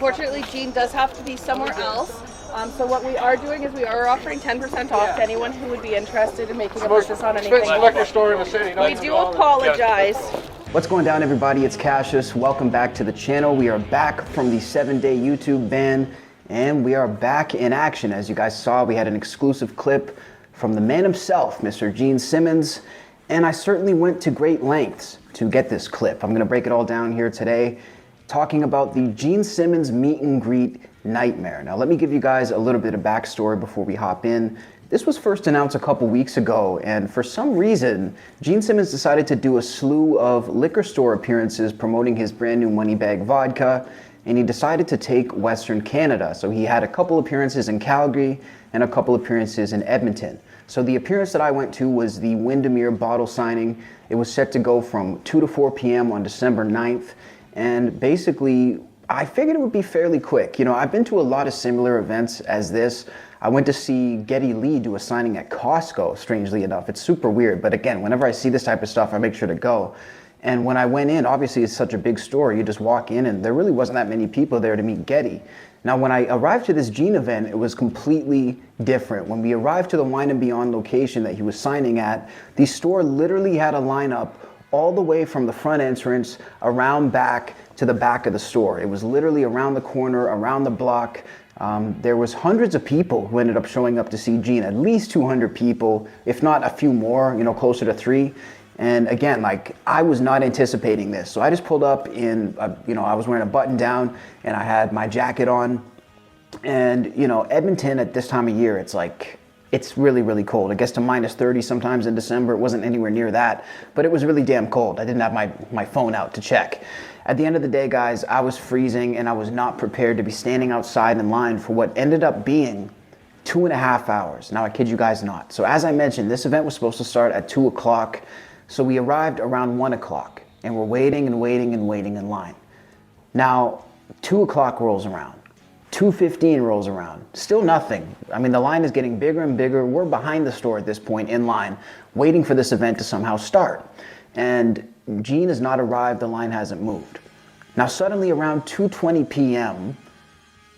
Unfortunately, Gene does have to be somewhere else. So what we are doing is we are offering 10% off to anyone who would be interested in making a purchase on anything. It's the liquor store in the city. We do apologize. What's going down, everybody? It's Cassius. Welcome back to the channel. We are back from the 7-day YouTube ban, and we are back in action. As you guys saw, we had an exclusive clip from the man himself, Mr. Gene Simmons, and I certainly went to great lengths to get this clip. I'm going to break it all down here today, talking about the Gene Simmons meet and greet nightmare. Now, let me give you guys a little bit of backstory before we hop in. This was first announced a couple weeks ago, and for some reason, Gene Simmons decided to do a slew of liquor store appearances promoting his brand new Moneybag vodka, and he decided to take Western Canada. So he had a couple appearances in Calgary and a couple appearances in Edmonton. So the appearance that I went to was the Windermere bottle signing. It was set to go from 2 to 4 p.m. on December 9th, and basically, I figured it would be fairly quick. You know, I've been to a lot of similar events as this. I went to see Geddy Lee do a signing at Costco, strangely enough. It's super weird, but again, whenever I see this type of stuff, I make sure to go. And when I went in, obviously it's such a big store, you just walk in and there really wasn't that many people there to meet Geddy. Now, when I arrived to this Gene event, it was completely different. When we arrived to the Wine and Beyond location that he was signing at, the store literally had a lineup all the way from the front entrance around back to the back of the store. It was literally around the corner, around the block. There was hundreds of people who ended up showing up to see Gene, at least 200 people, if not a few more, you know, closer to 3. And again, like, I was not anticipating this. So I just pulled up in, I was wearing a button down and I had my jacket on. And, you know, Edmonton at this time of year, it's really, really cold. It gets to minus 30 sometimes in December. It wasn't anywhere near that, but it was really damn cold. I didn't have my phone out to check. At the end of the day, guys, I was freezing and I was not prepared to be standing outside in line for what ended up being 2.5 hours. Now, I kid you guys not. So as I mentioned, this event was supposed to start at 2 o'clock. So we arrived around 1 o'clock and we're waiting and waiting and waiting in line. Now, 2 o'clock rolls around. 2:15 rolls around. Still nothing. I mean, the line is getting bigger and bigger. We're behind the store at this point in line, waiting for this event to somehow start. And Gene has not arrived, the line hasn't moved. Now suddenly around 2:20 p.m.,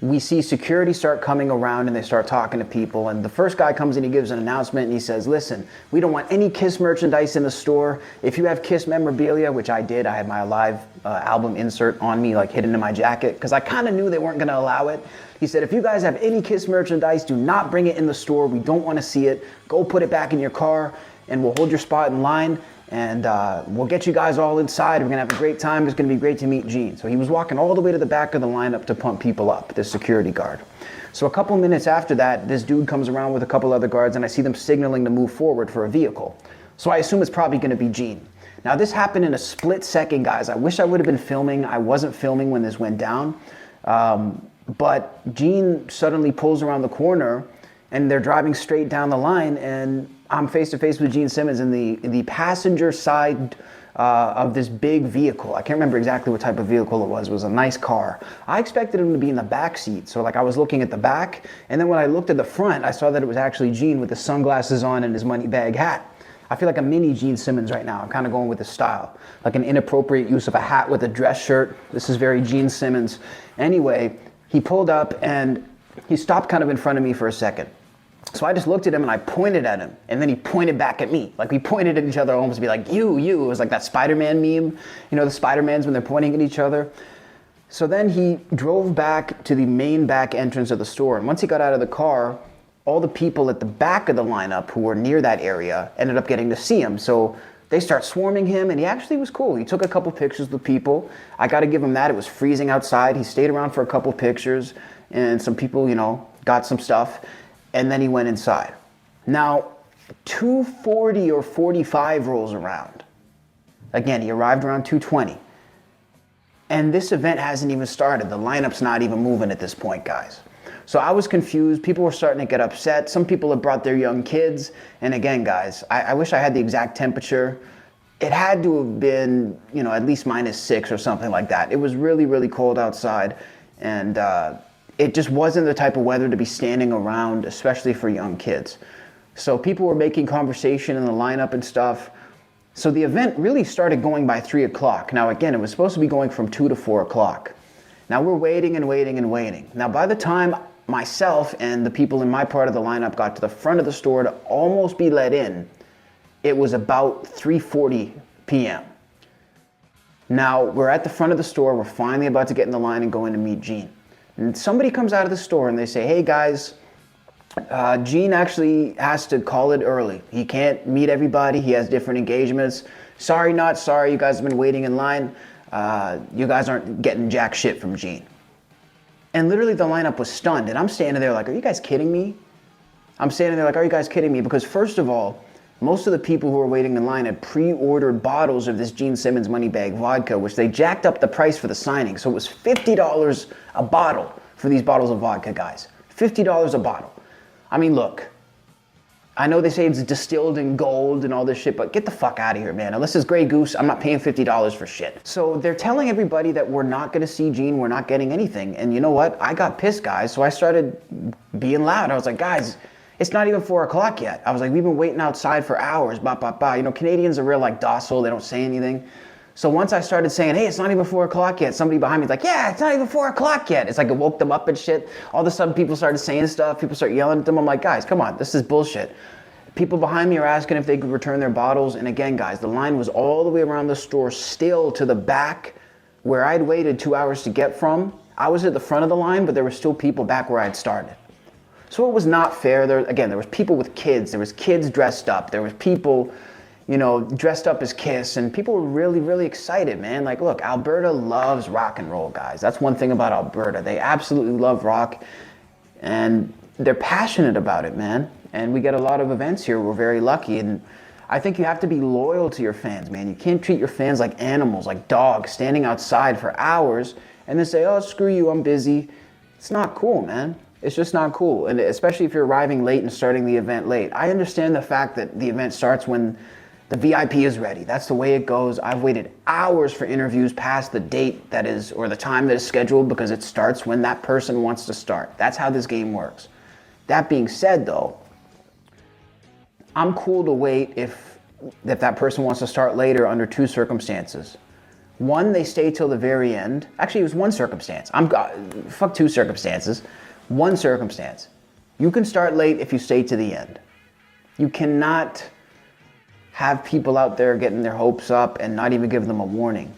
we see security start coming around and they start talking to people. And the first guy comes in, he gives an announcement and he says, listen, we don't want any Kiss merchandise in the store. If you have Kiss memorabilia, which I did, I had my Alive album insert on me, like hidden in my jacket, because I kind of knew they weren't gonna allow it. He said, if you guys have any Kiss merchandise, do not bring it in the store. We don't wanna see it. Go put it back in your car and we'll hold your spot in line. And we'll get you guys all inside. We're gonna have a great time. It's gonna be great to meet Gene. So he was walking all the way to the back of the lineup to pump people up, this security guard. So a couple minutes after that, this dude comes around with a couple other guards and I see them signaling to move forward for a vehicle. So I assume it's probably gonna be Gene. Now this happened in a split second, guys. I wish I would have been filming. I wasn't filming when this went down. But Gene suddenly pulls around the corner and they're driving straight down the line and I'm face to face with Gene Simmons in the passenger side of this big vehicle. I can't remember exactly what type of vehicle it was. It was a nice car. I expected him to be in the back seat. So like I was looking at the back and then when I looked at the front, I saw that it was actually Gene with the sunglasses on and his money bag hat. I feel like a mini Gene Simmons right now. I'm kind of going with the style, like an inappropriate use of a hat with a dress shirt. This is very Gene Simmons. Anyway, he pulled up and he stopped kind of in front of me for a second. So I just looked at him and I pointed at him and then he pointed back at me. Like we pointed at each other almost to be like, you. It was like that Spider-Man meme. You know, the Spider-Mans when they're pointing at each other. So then he drove back to the main back entrance of the store. And once he got out of the car, all the people at the back of the lineup who were near that area ended up getting to see him. So they start swarming him and he actually was cool. He took a couple pictures with people. I got to give him that. It was freezing outside. He stayed around for a couple pictures and some people, you know, got some stuff. And then he went inside. Now, 2:40 or 45 rolls around. Again, he arrived around 2:20. And this event hasn't even started. The lineup's not even moving at this point, guys. So I was confused. People were starting to get upset. Some people had brought their young kids. And again, guys, I wish I had the exact temperature. It had to have been, you know, at least -6 or something like that. It was really, really cold outside. And it just wasn't the type of weather to be standing around, especially for young kids. So people were making conversation in the lineup and stuff. So the event really started going by 3 o'clock. Now again, it was supposed to be going from 2 to 4 o'clock. Now we're waiting and waiting and waiting. Now by the time myself and the people in my part of the lineup got to the front of the store to almost be let in, it was about 3:40 p.m. Now we're at the front of the store, we're finally about to get in the line and go in to meet Gene. And somebody comes out of the store and they say, hey guys, Gene actually has to call it early. He can't meet everybody, he has different engagements. Sorry, not sorry, you guys have been waiting in line. You guys aren't getting jack shit from Gene. And literally the lineup was stunned. And I'm standing there like, are you guys kidding me? I'm standing there like, are you guys kidding me? Because first of all, most of the people who were waiting in line had pre-ordered bottles of this Gene Simmons money bag vodka, which they jacked up the price for the signing. So it was $50 a bottle for these bottles of vodka, guys. $50 a bottle. I mean, look, I know they say it's distilled in gold and all this shit, but get the fuck out of here, man. Unless it's Grey Goose, I'm not paying $50 for shit. So they're telling everybody that we're not gonna see Gene, we're not getting anything. And you know what? I got pissed, guys, so I started being loud. I was like, guys, it's not even 4 o'clock yet. I was like, we've been waiting outside for hours, blah, blah, blah. You know, Canadians are real like docile, they don't say anything. So once I started saying, hey, it's not even 4 o'clock yet, somebody behind me was like, yeah, it's not even 4 o'clock yet. It's like it woke them up and shit. All of a sudden people started saying stuff, people start yelling at them. I'm like, guys, come on, this is bullshit. People behind me are asking if they could return their bottles. And again, guys, the line was all the way around the store, still to the back where I'd waited 2 hours to get from. I was at the front of the line, but there were still people back where I'd started. So it was not fair. There was people with kids. There was kids dressed up. There was people, you know, dressed up as Kiss. And people were really, really excited, man. Like, look, Alberta loves rock and roll, guys. That's one thing about Alberta. They absolutely love rock. And they're passionate about it, man. And we get a lot of events here. We're very lucky. And I think you have to be loyal to your fans, man. You can't treat your fans like animals, like dogs, standing outside for hours and then say, oh, screw you, I'm busy. It's not cool, man. It's just not cool. And especially if you're arriving late and starting the event late. I understand the fact that the event starts when the VIP is ready. That's the way it goes. I've waited hours for interviews past the date that is, or the time that is scheduled, because it starts when that person wants to start. That's how this game works. That being said, though, I'm cool to wait if that person wants to start later under two circumstances. One, they stay till the very end. Actually, it was one circumstance. Fuck two circumstances. One circumstance. You can start late if you stay to the end. You cannot have people out there getting their hopes up and not even give them a warning.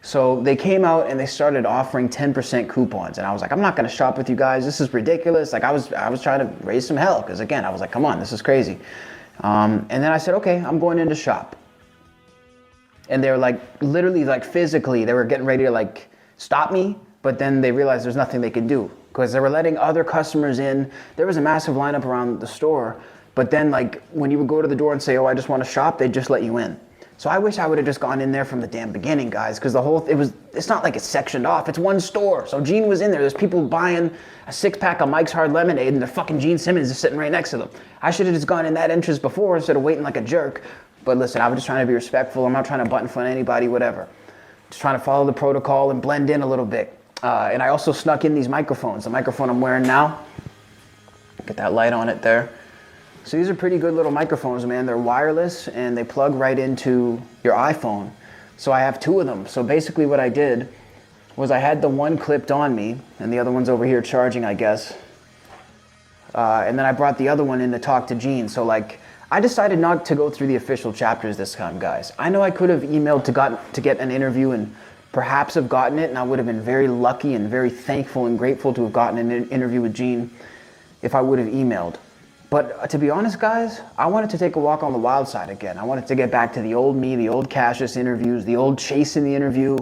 So they came out and they started offering 10% coupons. And I was like, I'm not gonna shop with you guys. This is ridiculous. Like I was trying to raise some hell because again, I was like, come on, this is crazy. And then I said, okay, I'm going in to shop. And they were like, literally like physically, they were getting ready to like stop me, but then they realized there's nothing they could do because they were letting other customers in. There was a massive lineup around the store, but then like when you would go to the door and say, oh, I just want to shop, they'd just let you in. So I wish I would have just gone in there from the damn beginning, guys, because it's not like it's sectioned off. It's one store. So Gene was in there. There's people buying a 6-pack of Mike's Hard Lemonade and the fucking Gene Simmons is sitting right next to them. I should have just gone in that entrance before instead of waiting like a jerk. But listen, I was just trying to be respectful. I'm not trying to button front anybody, whatever. Just trying to follow the protocol and blend in a little bit. And I also snuck in these microphones. The microphone I'm wearing now, get that light on it there. So these are pretty good little microphones, man. They're wireless and they plug right into your iPhone. So I have two of them. So basically what I did was I had the one clipped on me and the other one's over here charging, I guess. And then I brought the other one in to talk to Gene. So like, I decided not to go through the official chapters this time, guys. I know I could have emailed to get an interview and perhaps have gotten it, and I would have been very lucky and very thankful and grateful to have gotten an interview with Gene if I would have emailed. But to be honest, guys, I wanted to take a walk on the wild side again. I wanted to get back to the old me, the old Cassius interviews, the old chasing the interview.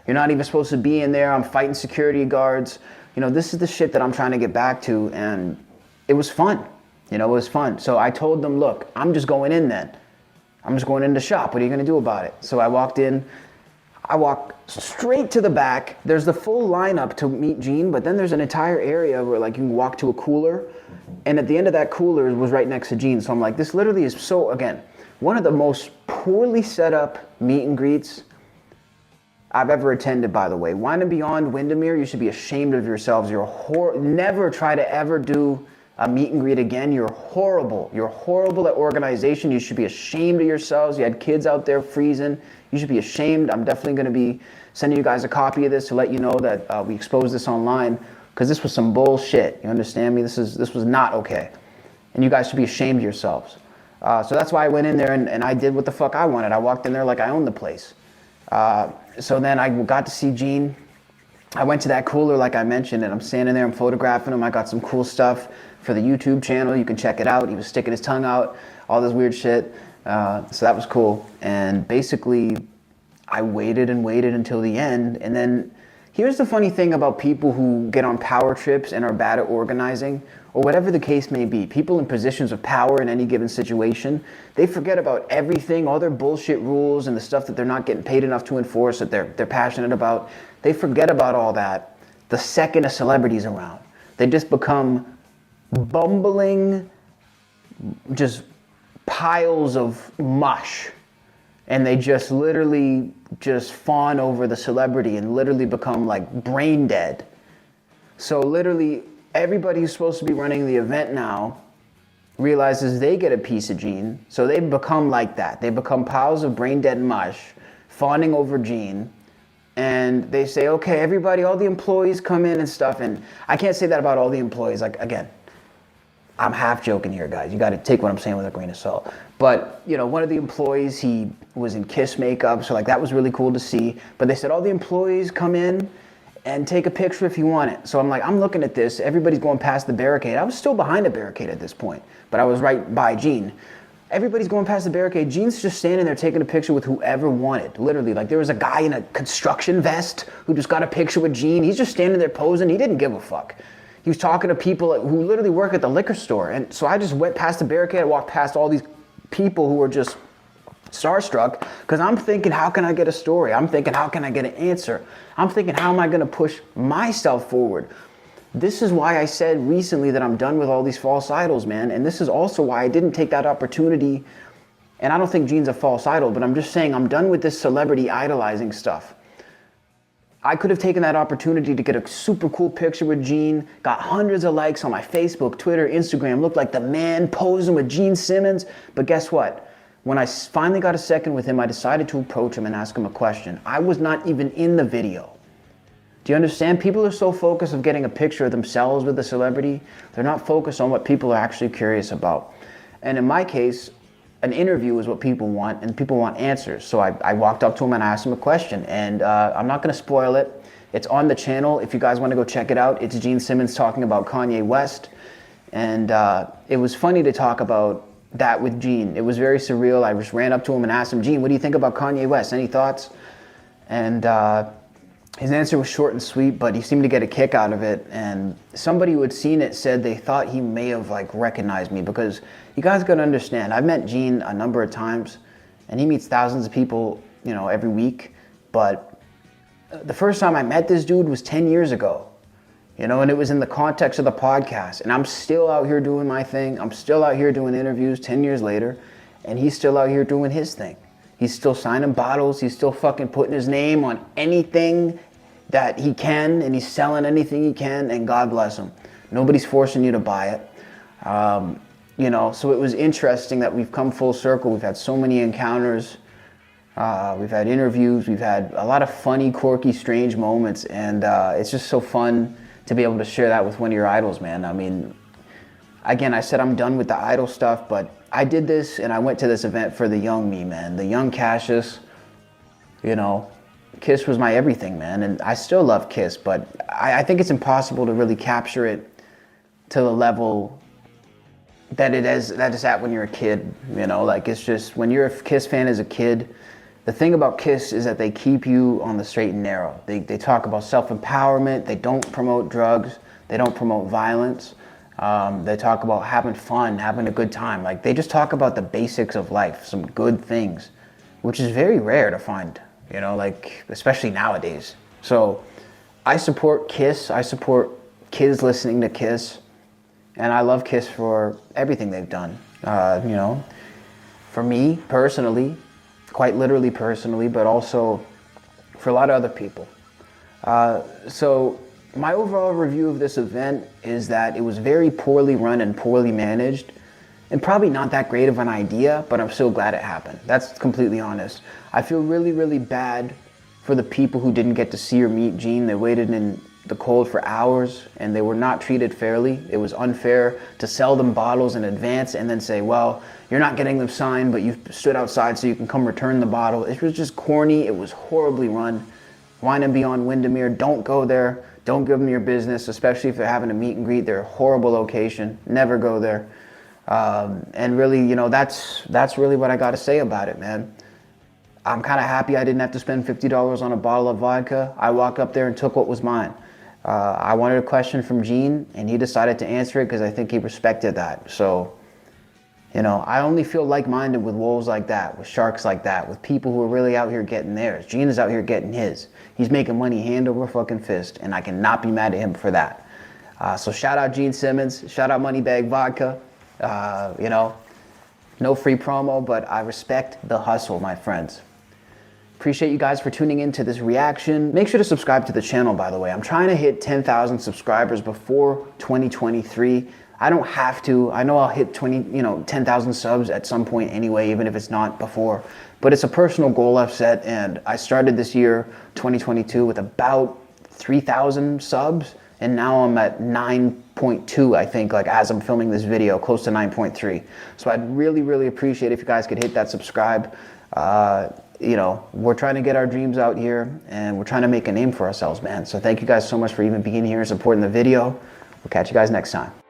You're not even supposed to be in there. I'm fighting security guards. You know, this is the shit that I'm trying to get back to, and it was fun. You know, it was fun. So I told them, look, I'm just going in then. I'm just going in to shop. What are you going to do about it? So I walked in. I walked straight to the back. There's the full lineup to meet Gene, but then there's an entire area where like you can walk to a cooler. And at the end of that cooler was right next to Gene. So I'm like, this literally is so, again, one of the most poorly set up meet and greets I've ever attended, by the way. Wine and Beyond Windermere, you should be ashamed of yourselves. You're a never try to ever do a meet and greet again. You're horrible. You're horrible at organization. You should be ashamed of yourselves. You had kids out there freezing. You should be ashamed. I'm definitely going to be sending you guys a copy of this to let you know that we exposed this online, because this was some bullshit. You understand me? This was not okay. And you guys should be ashamed of yourselves. So that's why I went in there and I did what the fuck I wanted. I walked in there like I owned the place. So then I got to see Gene. I went to that cooler like I mentioned, and I'm standing there, I'm photographing him. I got some cool stuff for the YouTube channel. You can check it out. He was sticking his tongue out, all this weird shit. So that was cool. And basically, I waited and waited until the end. And then here's the funny thing about people who get on power trips and are bad at organizing, or whatever the case may be. People in positions of power in any given situation, they forget about everything, all their bullshit rules and the stuff that they're not getting paid enough to enforce, that they're passionate about. They forget about all that the second a celebrity's around. They just become bumbling, just piles of mush. And they just literally just fawn over the celebrity and literally become like brain dead. So literally everybody who's supposed to be running the event now realizes they get a piece of Gene. So they become like that. They become piles of brain dead mush, fawning over Gene. And they say, okay, everybody, all the employees come in and stuff. And I can't say that about all the employees. Like, again, I'm half joking here, guys. You got to take what I'm saying with a grain of salt. But, you know, one of the employees, he was in Kiss makeup. So, like, that was really cool to see. But they said, all the employees come in and take a picture if you want it. So I'm like, I'm looking at this. Everybody's going past the barricade. I was still behind the barricade at this point, but I was right by Gene. Everybody's going past the barricade. Gene's just standing there taking a picture with whoever wanted. Literally, like there was a guy in a construction vest who just got a picture with Gene. He's just standing there posing. He didn't give a fuck. He was talking to people who literally work at the liquor store. And so I just went past the barricade. I walked past all these people who were just starstruck, because I'm thinking, how can I get a story? I'm thinking, how can I get an answer? I'm thinking, how am I going to push myself forward? This is why I said recently that I'm done with all these false idols, man. And this is also why I didn't take that opportunity. And I don't think Gene's a false idol, but I'm just saying I'm done with this celebrity idolizing stuff. I could have taken that opportunity to get a super cool picture with Gene, got hundreds of likes on my Facebook, Twitter, Instagram, looked like the man posing with Gene Simmons. But guess what? When I finally got a second with him, I decided to approach him and ask him a question. I was not even in the video. Do you understand? People are so focused on getting a picture of themselves with a celebrity, they're not focused on what people are actually curious about. And in my case, an interview is what people want, and people want answers. So I walked up to him and I asked him a question, and I'm not gonna spoil it. It's on the channel. If you guys wanna go check it out, it's Gene Simmons talking about Kanye West. And it was funny to talk about that with Gene. It was very surreal. I just ran up to him and asked him, Gene, what do you think about Kanye West? Any thoughts? And his answer was short and sweet, but he seemed to get a kick out of it. And somebody who had seen it said they thought he may have like recognized me, because you guys gotta understand, I've met Gene a number of times and he meets thousands of people, you know, every week. But the first time I met this dude was 10 years ago. You know, and it was in the context of the podcast. And I'm still out here doing my thing. I'm still out here doing interviews 10 years later. And he's still out here doing his thing. He's still signing bottles. He's still fucking putting his name on anything that he can. And he's selling anything he can. And God bless him. Nobody's forcing you to buy it. You know, so it was interesting that we've come full circle. We've had so many encounters. We've had interviews. We've had a lot of funny, quirky, strange moments. And it's just so fun to be able to share that with one of your idols, man. I mean, again, I said I'm done with the idol stuff, but I did this and I went to this event for the young me, man. The young Cassius, you know, Kiss was my everything, man. And I still love Kiss, but I think it's impossible to really capture it to the level that it's at when you're a kid, you know? Like, it's just, when you're a Kiss fan as a kid, the thing about Kiss is that they keep you on the straight and narrow. They talk about self-empowerment. They don't promote drugs. They don't promote violence. They talk about having fun, having a good time. Like, they just talk about the basics of life, some good things, which is very rare to find, you know, like, especially nowadays. So I support Kiss. I support kids listening to Kiss. And I love Kiss for everything they've done. You know, for me personally, quite literally personally, but also for a lot of other people. So my overall review of this event is that it was very poorly run and poorly managed, and probably not that great of an idea, but I'm still glad it happened. That's completely honest. I feel really, really bad for the people who didn't get to see or meet Gene. They waited in the cold for hours and they were not treated fairly. It was unfair to sell them bottles in advance and then say, well, you're not getting them signed, but you stood outside so you can come return the bottle. It was just corny. It was horribly run. Wine and Beyond Windermere, don't go there. Don't give them your business, especially if they're having a meet and greet. They're a horrible location. Never go there. And really, you know, that's really what I got to say about it, man. I'm kind of happy I didn't have to spend $50 on a bottle of vodka. I walked up there and took what was mine. I wanted a question from Gene, and he decided to answer it because I think he respected that. So, you know, I only feel like-minded with wolves like that, with sharks like that, with people who are really out here getting theirs. Gene is out here getting his. He's making money hand over fucking fist, and I cannot be mad at him for that. So shout out Gene Simmons, shout out Moneybag Vodka. You know, no free promo, but I respect the hustle, my friends. Appreciate you guys for tuning in to this reaction. Make sure to subscribe to the channel, by the way. I'm trying to hit 10,000 subscribers before 2023. I don't have to. I know I'll hit 10,000 subs at some point anyway, even if it's not before. But it's a personal goal I've set, and I started this year, 2022, with about 3,000 subs, and now I'm at 9.2, I think, like as I'm filming this video, close to 9.3. So I'd really, really appreciate if you guys could hit that subscribe. You know, we're trying to get our dreams out here, and we're trying to make a name for ourselves, man. So thank you guys so much for even being here and supporting the video. We'll catch you guys next time.